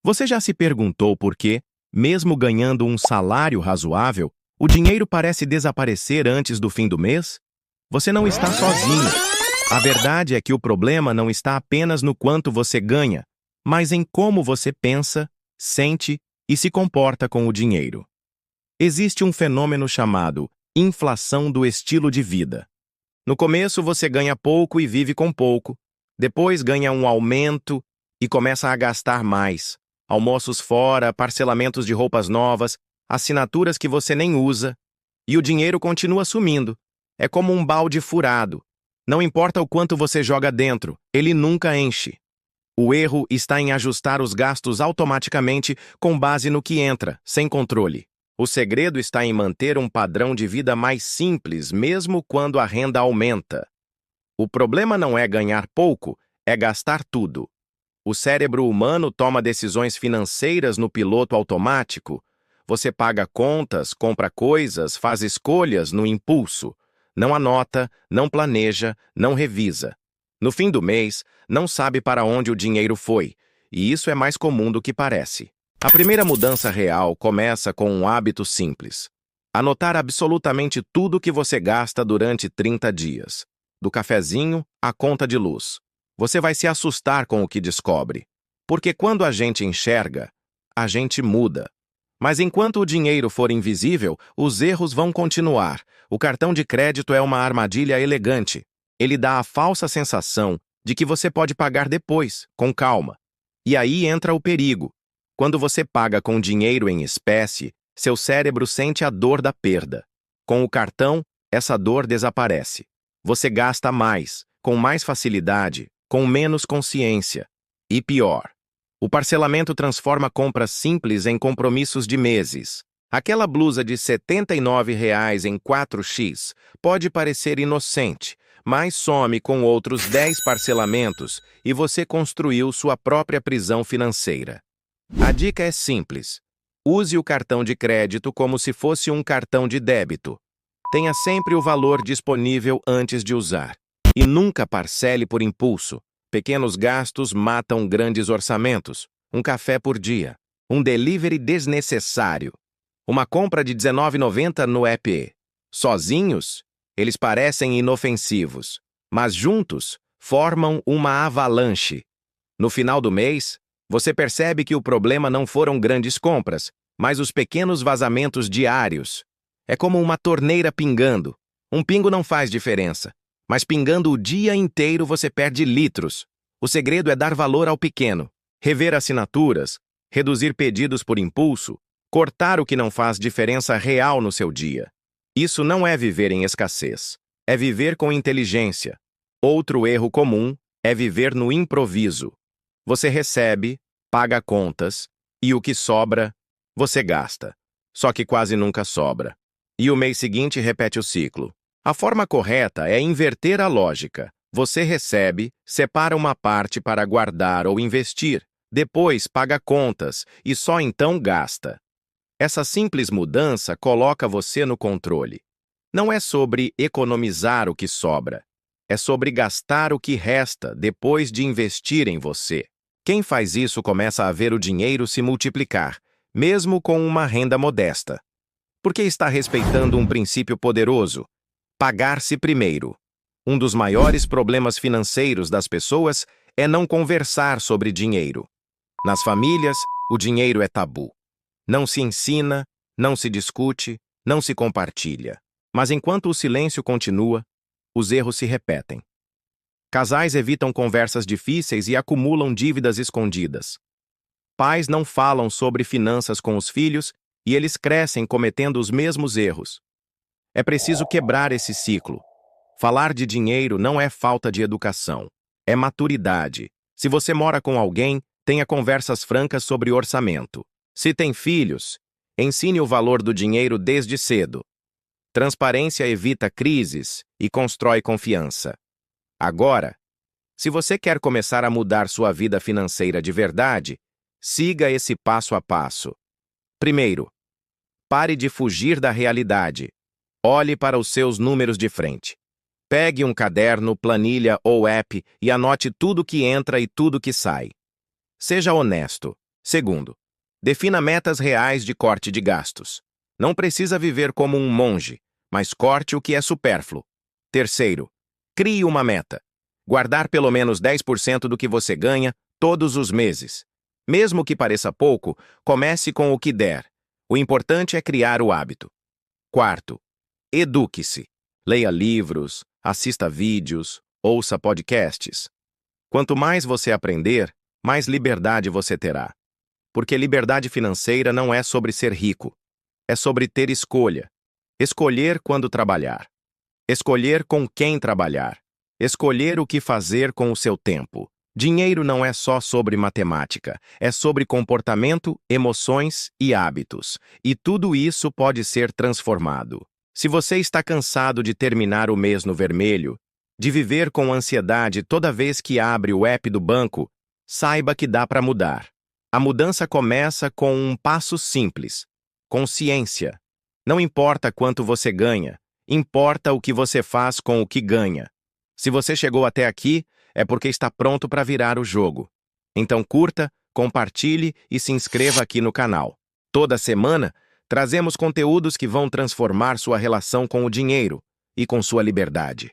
Você já se perguntou por que, mesmo ganhando um salário razoável, o dinheiro parece desaparecer antes do fim do mês? Você não está sozinho. A verdade é que o problema não está apenas no quanto você ganha, mas em como você pensa, sente e se comporta com o dinheiro. Existe um fenômeno chamado inflação do estilo de vida. No começo você ganha pouco e vive com pouco. Depois ganha um aumento e começa a gastar mais. Almoços fora, parcelamentos de roupas novas, assinaturas que você nem usa. E o dinheiro continua sumindo. É como um balde furado. Não importa o quanto você joga dentro, ele nunca enche. O erro está em ajustar os gastos automaticamente com base no que entra, sem controle. O segredo está em manter um padrão de vida mais simples, mesmo quando a renda aumenta. O problema não é ganhar pouco, é gastar tudo. O cérebro humano toma decisões financeiras no piloto automático. Você paga contas, compra coisas, faz escolhas no impulso. Não anota, não planeja, não revisa. No fim do mês, não sabe para onde o dinheiro foi, e isso é mais comum do que parece. A primeira mudança real começa com um hábito simples. Anotar absolutamente tudo que você gasta durante 30 dias. Do cafezinho à conta de luz. Você vai se assustar com o que descobre. Porque quando a gente enxerga, a gente muda. Mas enquanto o dinheiro for invisível, os erros vão continuar. O cartão de crédito é uma armadilha elegante. Ele dá a falsa sensação de que você pode pagar depois, com calma. E aí entra o perigo. Quando você paga com dinheiro em espécie, seu cérebro sente a dor da perda. Com o cartão, essa dor desaparece. Você gasta mais, com mais facilidade, com menos consciência. E pior, o parcelamento transforma compras simples em compromissos de meses. Aquela blusa de R$ 79 em 4x pode parecer inocente, mas some com outros 10 parcelamentos e você construiu sua própria prisão financeira. A dica é simples. Use o cartão de crédito como se fosse um cartão de débito. Tenha sempre o valor disponível antes de usar. E nunca parcele por impulso. Pequenos gastos matam grandes orçamentos. Um café por dia. Um delivery desnecessário. Uma compra de R$ 19,90 no app. Sozinhos, eles parecem inofensivos, mas juntos formam uma avalanche. No final do mês, você percebe que o problema não foram grandes compras, mas os pequenos vazamentos diários. É como uma torneira pingando. Um pingo não faz diferença, mas pingando o dia inteiro você perde litros. O segredo é dar valor ao pequeno, rever assinaturas, reduzir pedidos por impulso, cortar o que não faz diferença real no seu dia. Isso não é viver em escassez, é viver com inteligência. Outro erro comum é viver no improviso. Você recebe, paga contas, e o que sobra, você gasta. Só que quase nunca sobra. E o mês seguinte repete o ciclo. A forma correta é inverter a lógica. Você recebe, separa uma parte para guardar ou investir, depois paga contas e só então gasta. Essa simples mudança coloca você no controle. Não é sobre economizar o que sobra. É sobre gastar o que resta depois de investir em você. Quem faz isso começa a ver o dinheiro se multiplicar, mesmo com uma renda modesta. Porque está respeitando um princípio poderoso: pagar-se primeiro. Um dos maiores problemas financeiros das pessoas é não conversar sobre dinheiro. Nas famílias, o dinheiro é tabu. Não se ensina, não se discute, não se compartilha. Mas enquanto o silêncio continua, os erros se repetem. Casais evitam conversas difíceis e acumulam dívidas escondidas. Pais não falam sobre finanças com os filhos e eles crescem cometendo os mesmos erros. É preciso quebrar esse ciclo. Falar de dinheiro não é falta de educação, é maturidade. Se você mora com alguém, tenha conversas francas sobre orçamento. Se tem filhos, ensine o valor do dinheiro desde cedo. Transparência evita crises e constrói confiança. Agora, se você quer começar a mudar sua vida financeira de verdade, siga esse passo a passo. Primeiro, pare de fugir da realidade. Olhe para os seus números de frente. Pegue um caderno, planilha ou app e anote tudo que entra e tudo que sai. Seja honesto. Segundo, defina metas reais de corte de gastos. Não precisa viver como um monge, mas corte o que é supérfluo. Terceiro, crie uma meta. Guardar pelo menos 10% do que você ganha todos os meses. Mesmo que pareça pouco, comece com o que der. O importante é criar o hábito. Quarto, eduque-se. Leia livros, assista vídeos, ouça podcasts. Quanto mais você aprender, mais liberdade você terá. Porque liberdade financeira não é sobre ser rico. É sobre ter escolha. Escolher quando trabalhar. Escolher com quem trabalhar. Escolher o que fazer com o seu tempo. Dinheiro não é só sobre matemática, é sobre comportamento, emoções e hábitos. E tudo isso pode ser transformado. Se você está cansado de terminar o mês no vermelho, de viver com ansiedade toda vez que abre o app do banco, saiba que dá para mudar. A mudança começa com um passo simples: consciência. Não importa quanto você ganha, importa o que você faz com o que ganha. Se você chegou até aqui, é porque está pronto para virar o jogo. Então curta, compartilhe e se inscreva aqui no canal. Toda semana, trazemos conteúdos que vão transformar sua relação com o dinheiro e com sua liberdade.